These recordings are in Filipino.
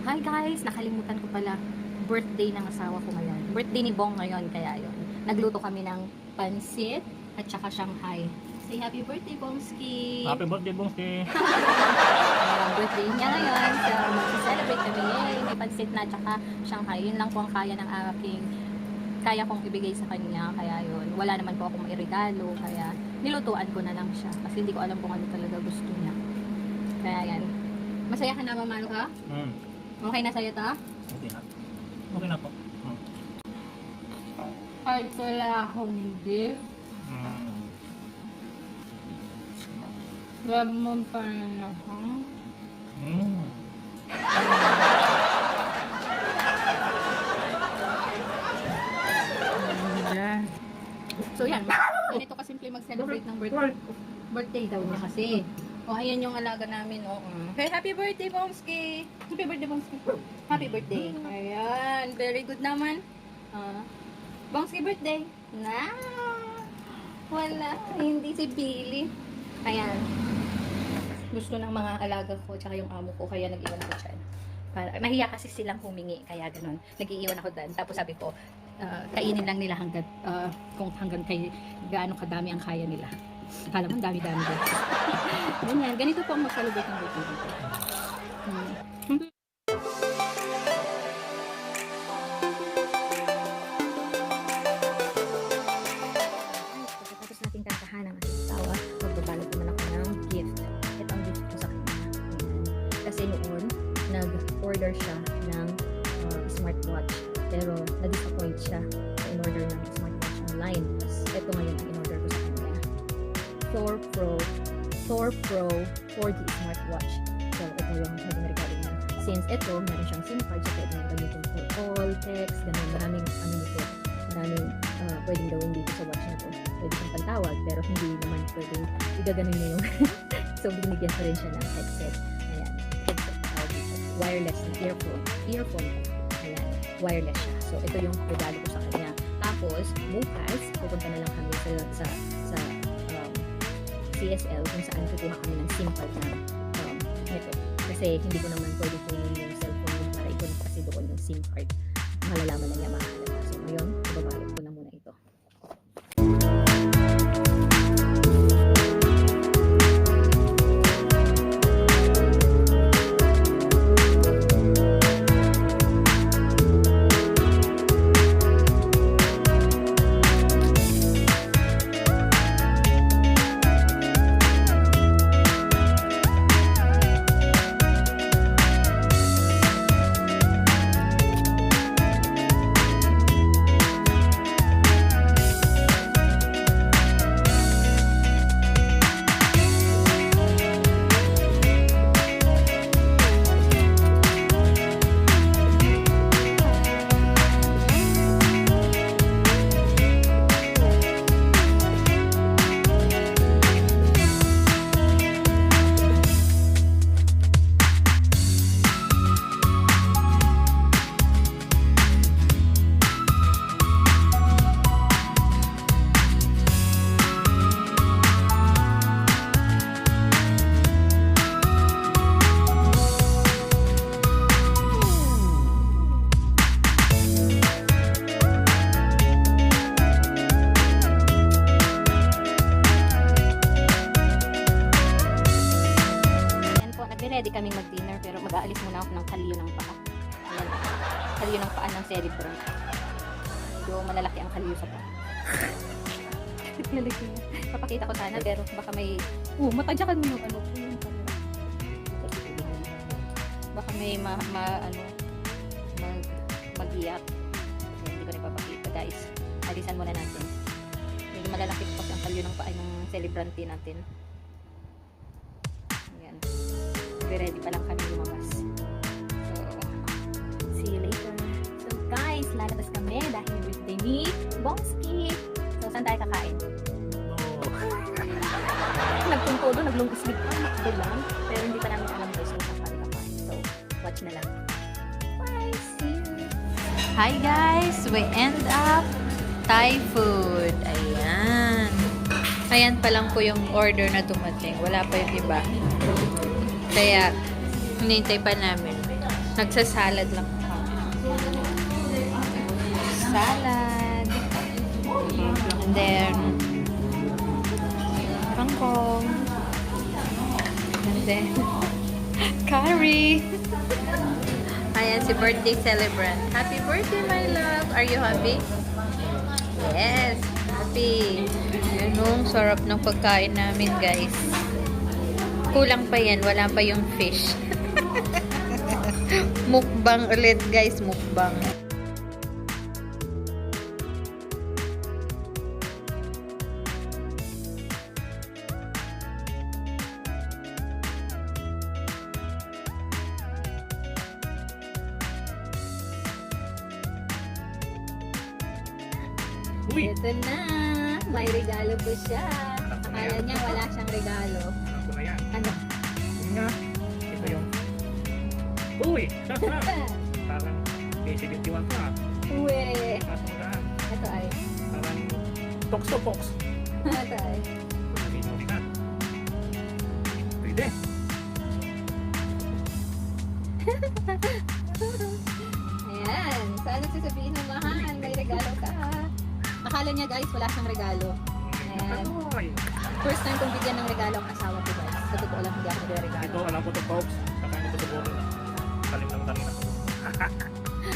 Hi guys! Nakalimutan ko pala. Birthday ng asawa ko ngayon. Birthday ni Bong ngayon, kaya yun. Nagluto kami ng pansit at saka Shanghai. Say happy birthday, Bongski! Happy birthday, Bongski! Birthday niya ngayon. So, mag-celebrate kami. Yay! May pansit na at saka Shanghai. Yun lang po ang kaya ng aking kaya kong ibigay sa kanya. Kaya yun. Wala naman po akong mairegalo. Kaya nilutuan ko na lang siya. Kasi hindi ko alam kung ano talaga gusto niya. Kaya yan. Masaya ka na ba, Manu ka? Okay na sa'yo to? Okay na. Okay na po. Ay, wala akong hindi. Grab mo pa na ako. So yan, ganito kasimple mag-celebrate ng birthday daw niya kasi. O ayan yung alaga namin, o. Hey, happy birthday, Bongski! Happy birthday, Bongski! Happy birthday! Ayan, very good naman. Bongski birthday! Na! Wala, hindi si Billy. Ayan. Gusto ng mga alaga ko, tsaka yung amo ko, kaya nag-iwan ako dyan. Mahiya kasi silang humingi, kaya ganun. Nag-iiwan ako dyan. Tapos sabi ko, kainin lang nila hanggang, kung hanggang gaano kadami ang kaya nila. Akala mo, dami-dami din. Ganyan, ganito po ang mag-celebrate ng birthday dito. Pagkatapos natin kantahan ang ating asawa, magbabalot naman ako ng gift. Ito ang gift ko sa kanya. Kasi noon, nag-order siya ng smartwatch. Pero na-disappoint siya sa in-order ng smartwatch online. Tapos ito ngayon ang in-order ko sa kanya. Thor Pro 4G smartwatch. So, ito yung naging regalo niya. Since ito, meron siyang SIM card, so pwede niya gamitin for call, text, ganun. Maraming pwedeng gawin dito sa watch na to. Pwede siyang pantawag, pero hindi naman pwedeng igaganon niya yung so, binigyan ko rin siya ng headset. Ayan, headset wireless na earphone. Ayan, wireless siya. So, ito yung regalo ko sa kanya. Tapos, bukas, pupunta na lang kami sa CSL kung saan kukuha kami ng SIM card na nito. Kasi hindi ko naman pwede kunin yung cellphone mo para ikunin kasi doon yung SIM card. Malalaman na niya mahalaga. So ngayon, ibabalot ko na muna ito. Ready kaming mag-dinner pero mag-aalis muna ako ng kalyo ng paa. Ayan. Kalyo ng paa ng celebrant. Medyo malalaki ang kalyo sa paa. Papakita ko sana pero baka may matadyakan mo yung ano. Baka may mag-iyak. Hindi ko na ipapakita guys. Alisan muna natin. Medyo malalaki po kasi ang kalyo ng paa ng celebrante natin. Ready pa lang kami lumabas. So, see you later. So guys, lalabas kami dahil birthday ni Bongski. So, saan tayo kakain? Nagpunto doon, naglong-islig pa, makdo lang. Pero hindi pa namin alam guys kung saan tayo kakain. So, watch na lang. Bye! See you! Hi guys! We end up Thai food. Ayan. Ayan pa lang po yung order na dumating. Wala pa yung iba. Kaya, hinihintay pa namin. Nagsasalad lang ako. Salad. And then, kangkong. And then, curry. Ayan, si birthday celebrant. Happy birthday, my love. Are you happy? Yes, happy. Yun yung sarap ng pagkain namin, guys. Kulang pa yan. Wala pa yung fish. Mukbang ulit, guys. Mukbang. Uy! Ito na. May regalo po siya. Alam ko na Akala yan. niya wala siyang regalo. Alam ko na yan. Ano? Yun nga. Ito yung... Uy! Parang K71 pa. Uwe. Parang daan. Ito ay. Parang Toxopox. Ito ay. Nabinuli ka. Pwede. Ayan. Sana sasabihin ng mahal, may regalo ka. Akala niya guys, wala siyang regalo. Ayan. Ay. First time kong bigyan ng regalo ang asawa ko guys. Sa totoo lang, hindi ako nagre-regalo. Ito, alam ko to folks. Saka ito to siguro na. Talim lang talim na.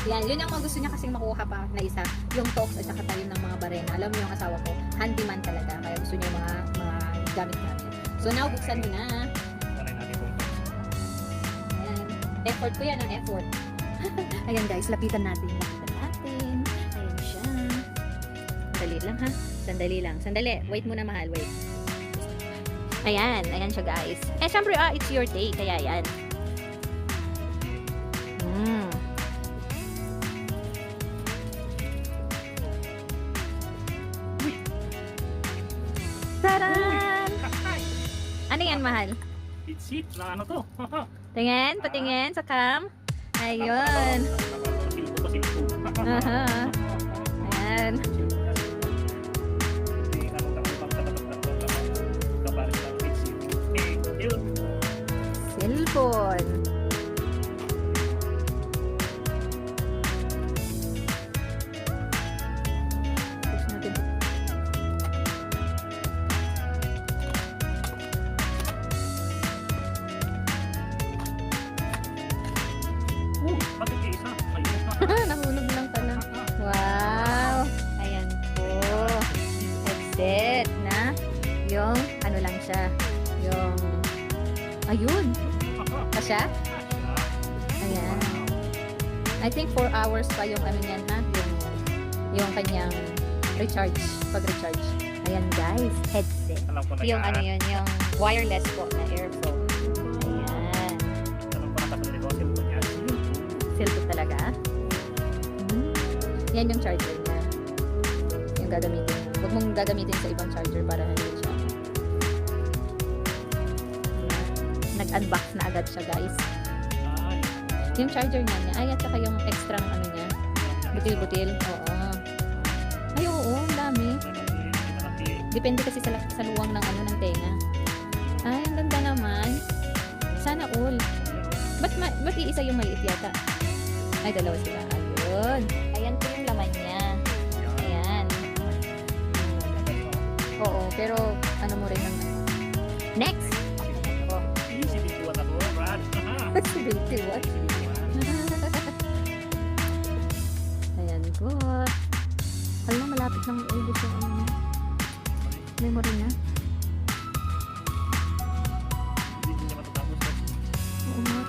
Yan, yun yung mga gusto niya kasing makuha pa na isa. Yung tox at saka talim ng mga barena. Alam mo yung asawa ko, handyman talaga. Kaya gusto niya yung mga gamit namin. So now, buksan mo na. Sanay natin itong Ayan. Effort ko yan, ang effort. Ayan guys, lapitan natin. Lapitan natin. Ayan siya. Sandali lang ha. Sandali lang. Sandali. Wait muna mahal. Wait. Ayan. Ayan siya guys. Eh syempre it's your day. Kaya yan. Mm. Taran! Ano yan mahal? It's it na ano to. Tingin, patingin sa cam. Ayun. Silpo pa silpo. Aha. Ayan. Cellphone. Push natin. Nahulog lang pala. Wow! Ayan po. Headset na. Yung, ano lang siya. Yung, ayun. Kasya? Ayan. I think 4 hours pa yung ano niyan ha. Yung kanyang recharge. Pag-recharge. Ayan guys. Headset. Yung ano yun. Yung wireless po na earphone. Ayan. Cellphone talaga. Yan yung charger niya. Yung gagamitin. Huwag mong gagamitin sa ibang charger para hindi siya. Ayan. Nag-unbox na agad siya guys. Yung charger niya. Ay, at saka yung extra ano niya. Butil-butil. Oo. Ay, oo. Ang dami. Depende kasi sa luwang ng ano ng tenga. Ay, ang ganda naman. Sana all. Ba't iisa yung maliit yata? Ay, dalawa sila. Ayun. Ayan po yung laman niya. Ayan. Oo, pero ano mo rin ng... Next! Oh. 71. Ayan, good. Alam mo, malapit nang ubos yung ano niya. Memory niya. Oo nga.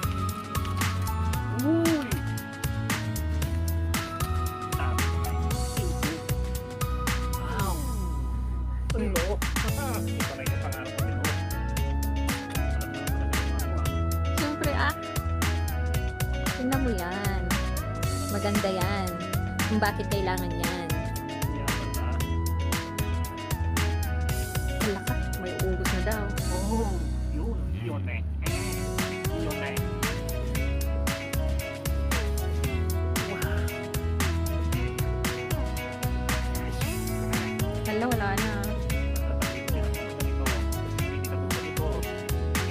Siyempre tingnan mo yan. Maganda yan. Kung bakit kailangan yan. Wala ka. May ubos na daw. Wala na.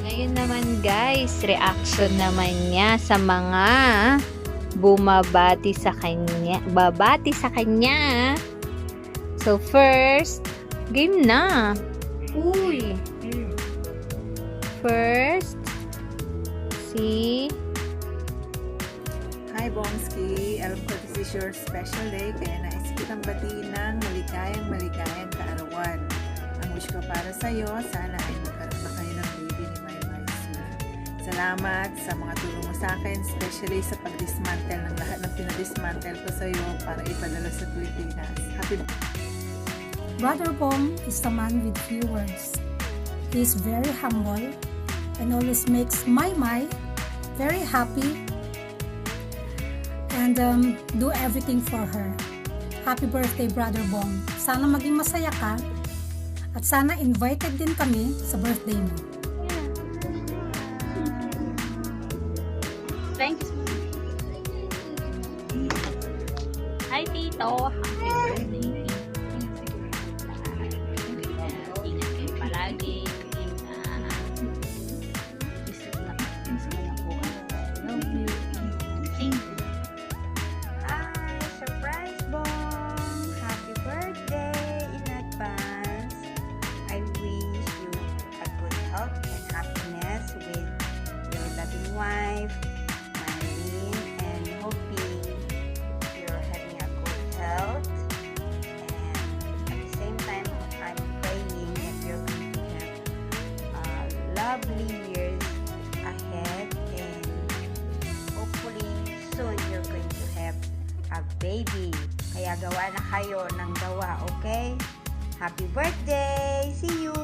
Ngayon naman naman guys, reaction naman niya sa mga babati sa kanya. So first, game na. Uy. First, si Hi Bongski, alam ko this is your special day kaya nais kitang batiin ng maligayang kaarawan. Ang wish ko para sa iyo, sana ay magkaroon na kayo ng baby ni My Soon. Salamat sa mga tulong mo sa akin, especially sa pag-dismantle ng lahat ng pinadismantle ko sa iyo para ipadala sa Pilipinas. Happy Brother Bong is a man with few words. He is very humble and always makes my very happy and do everything for her. Happy birthday, Brother Bong. Sana maging masaya ka at sana invited din kami sa birthday mo. thank you. Hi Tito, happy birthday. Ingat kayo palagi. Gusto ko na po kayo. Love you. Thank you. Hi, surprise Bong! Happy birthday in advance. I wish you a good health and happiness with your loving wife, Marilyn, and hoping you're having a good health. And at the same time, I'm praying that you're going to have lovely years ahead, and hopefully soon you're going to have a baby. Kaya gawa na kayo ng gawa, okay? Happy birthday! See you!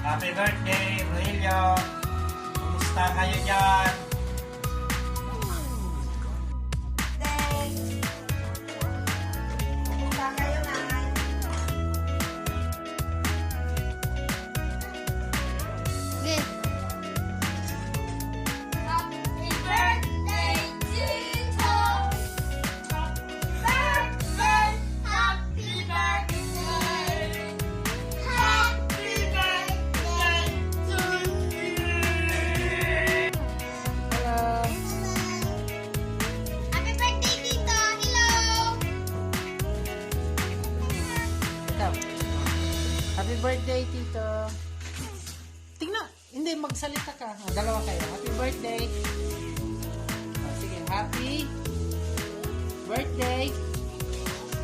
Happy birthday, Rogelio! Kumusta kayo dyan? Happy birthday, Tito. Tingnan, hindi, magsalita ka. Dalawa kayo. Happy birthday. Sige, happy birthday,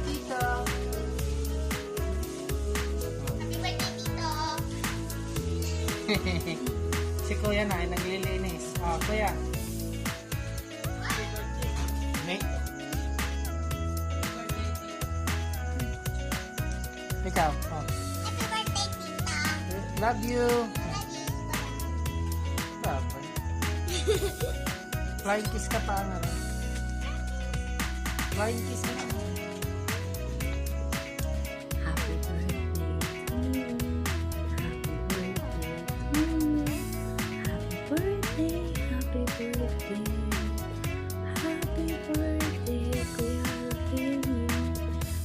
Tito. Happy birthday, Tito! Si Kuya na ay naglilinis. Kuya. May. Ikaw. Happy birthday, Tita! Love you. Love you. Flying kiss ka pa. Flying kiss ka pa. Happy birthday to you. Happy birthday. Happy birthday. Happy birthday, Kuya Rogelio.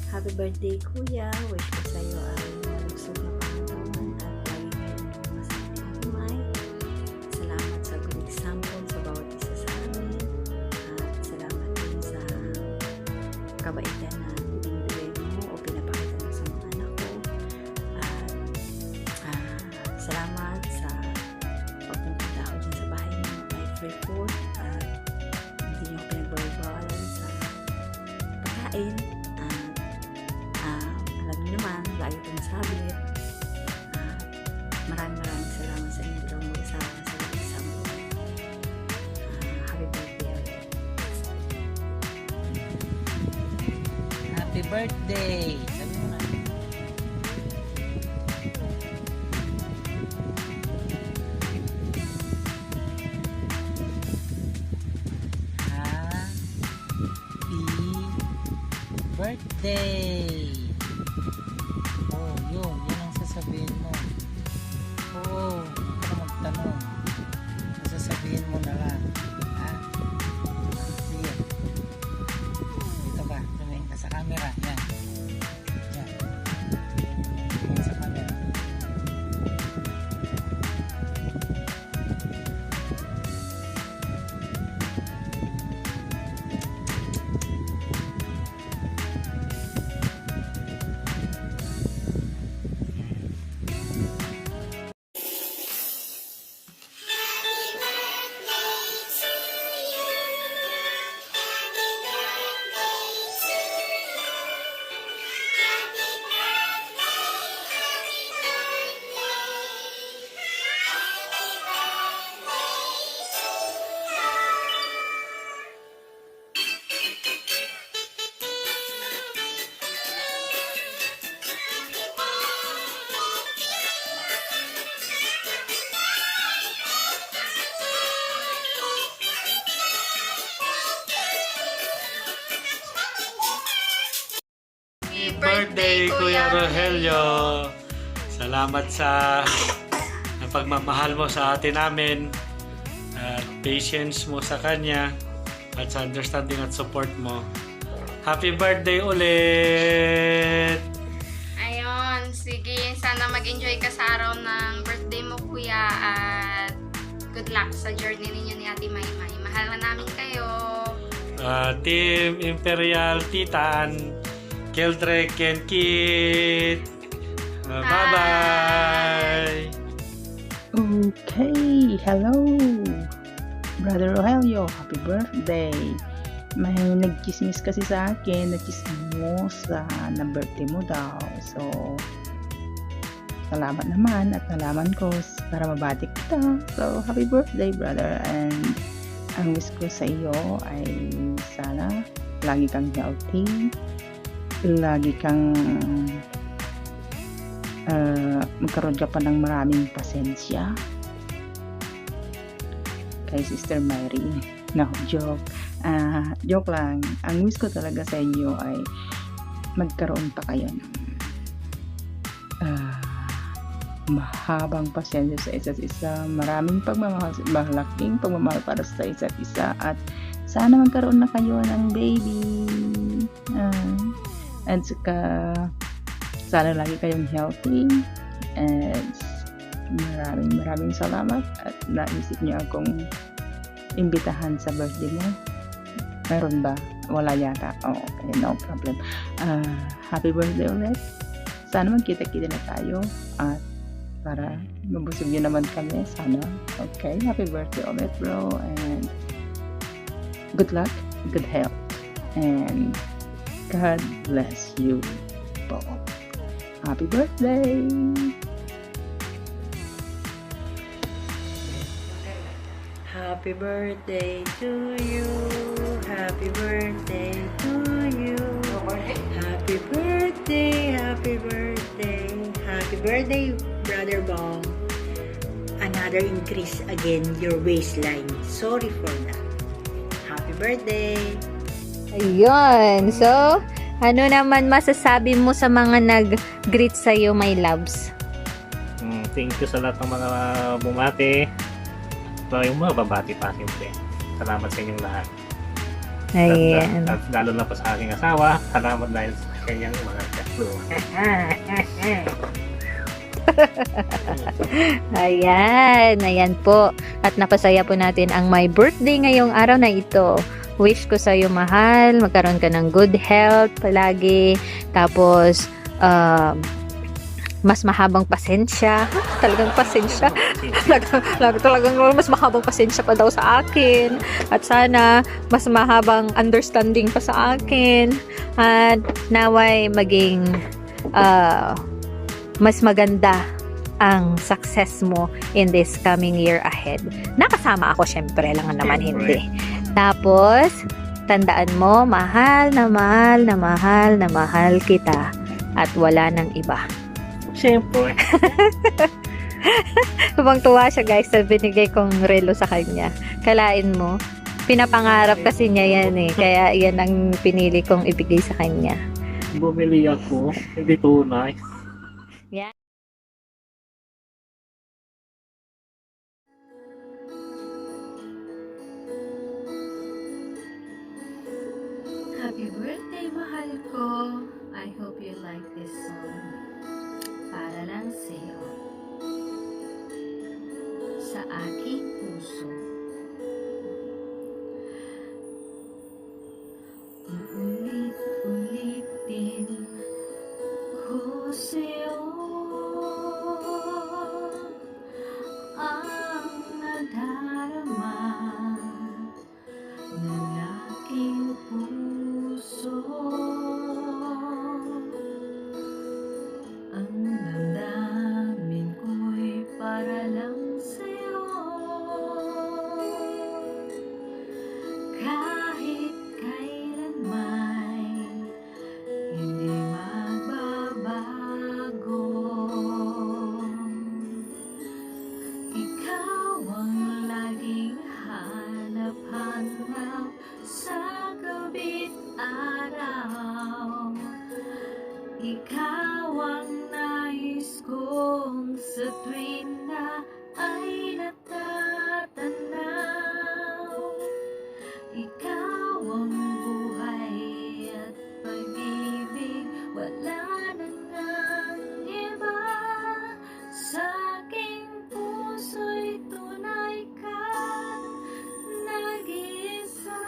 Happy birthday, Kuya. Wish ko sa'yo ay malusog na pangatawan at lagi kayong masaya at may. Salamat sa good example sa bawat isa sa amin. At salamat din sa kabaitan na binibigay mo o pinapakita mo sa mga anak ko. At salamat sa pagpunta ako dyan sa bahay mo kay free food at hindi niyo ako pinagbawalan sa pagkain. At alam niyo birthday. Sabi mo na. Happy birthday. Oh, yun ang sasabihin mo. Oo, huwag ka na magtanong. Sasabihin mo na lang. Ha? Sige. Dito ka, tumingin ka sa camera. Yan. Yan. Tumingin sa camera. Happy Birthday, Kuya Rogelio! Salamat sa pagmamahal mo sa atin namin at patience mo sa kanya at sa understanding at support mo. Happy birthday ulit! Ayun, sige, sana mag-enjoy ka sa araw ng birthday mo, kuya, at good luck sa journey ninyo ni Ate Maymay. Mahal na namin kayo. Team Imperial, Titan, Keldre, Ken Kit. Bye-bye! Okay, hello! Brother Rogelio, happy birthday! May nagchismis kasi sa akin, nagchismosa na birthday mo daw. So, salamat naman at nalaman ko para mabati kita. So, happy birthday, brother! And ang wish ko sa iyo ay sana lagi kang healthy, lagi kang magkaroon ka pa ng maraming pasensya kay Sister Mary. No, joke. Joke lang. Ang wish ko talaga sa inyo ay magkaroon pa kayo ng mahabang pasensya sa isa't isa, maraming pagmamahal, malaking pagmamahal para sa isa't isa, at sana magkaroon na kayo ng baby. At saka sana lagi kayong healthy, and maraming salamat at naisip niyo akong imbitahan sa birthday mo. Meron ba? Wala yata. Oh, okay, no problem. Happy birthday ulit. Sana magkita-kita na tayo at para mabusog nyo naman kami. Sana. Okay, happy birthday ulit, bro, and good luck, good health, and God bless you both. Happy birthday! Happy birthday to you. Happy birthday to you. Happy birthday, happy birthday. Happy birthday, Brother Bong. Another increase again your waistline. Sorry for that. Happy birthday. Ayun. So, ano naman masasabi mo sa mga nag-greet sa'yo, my loves? Thank you sa lahat ng mga bumati. So, yung mga babati pa, siyempre. Salamat sa inyong lahat. Ayan. At lalo na pa sa aking asawa. Salamat dahil sa kanyang mga kaso. Ayan po. At napasaya po natin ang my birthday ngayong araw na ito. Wish ko sa'yo, mahal, magkaroon ka ng good health palagi. Tapos, mas mahabang pasensya. Talagang pasensya. Talagang mas mahabang pasensya pa daw sa akin. At sana, mas mahabang understanding pa sa akin. At naway maging mas maganda ang success mo in this coming year ahead. Nakasama ako, syempre lang naman hindi. Tapos, Tandaan mo, mahal na mahal na mahal na mahal kita at wala nang iba. Siyempre. Tuwang-tuwa siya guys sa binigay kong relo sa kanya. Kalain mo, pinapangarap kasi niya yan eh. Kaya yan ang pinili kong ibigay sa kanya. Bumili ako. Hindi tunay. Happy birthday, mahal ko. I hope you like this song. Para lang sa'yo. Sa aking puso. Ulit-ulitin ko sa'yo ang nadarama ng aking puso. Ang damdamin ko'y para lang sa'yo. Kahit kailanman hindi magbabago. Ikaw ang laging hanap-hanap sa gabi't araw. Ikaw ang nais kong sa tuwing na ay natatanaw. Ikaw ang buhay at pag-ibig, wala na ngang iba. Sa aking puso'y tunay ka, nag-iisa.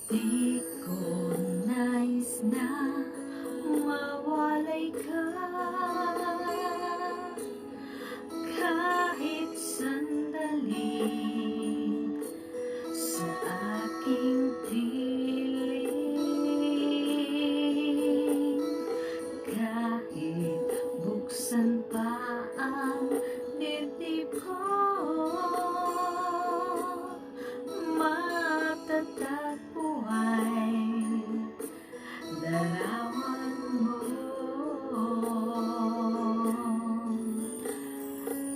Di ko nais na mawalay ka kahit sandali sa aking piling. Kahit buksan pa ang dibdib ko, matatagpuan larawan mo.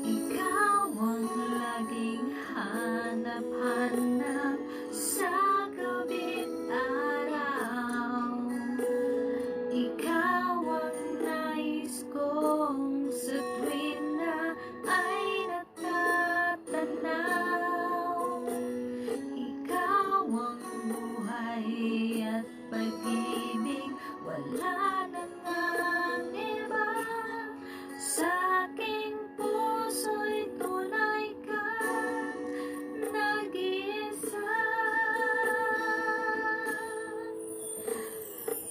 Ikaw ang laging hanap-hanap sa gabi't araw. Ikaw ang nais kong sa tuwing na ay natatanaw. Ikaw ang buhay at pag-ibig, wala na ngang iba. Sa aking puso'y tunay ka, nag-iisa.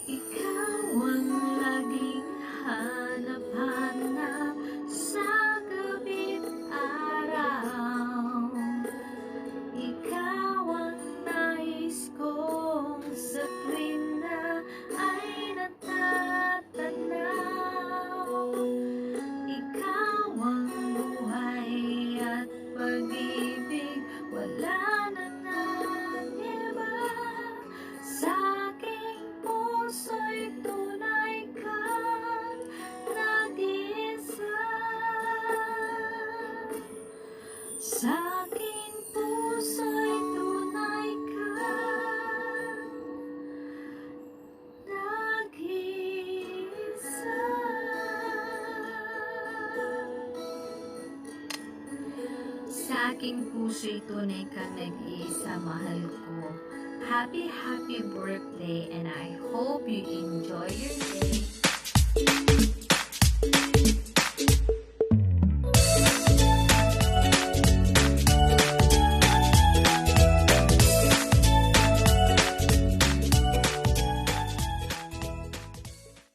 Ikaw ang laging hanap-hanap sa gabi't araw. Ikaw ang nais kong sa tuwing na ay natatanaw. Ikaw ang buhay at pag-ibig, wala na ngang iba. Sa aking puso'y tunay ka, nag-iisa. Sa aking puso'y tunay ka, nag-iisa. Sa aking puso'y tunay ka, nag-iisa, mahal ko. Happy birthday, and I hope you enjoy your day.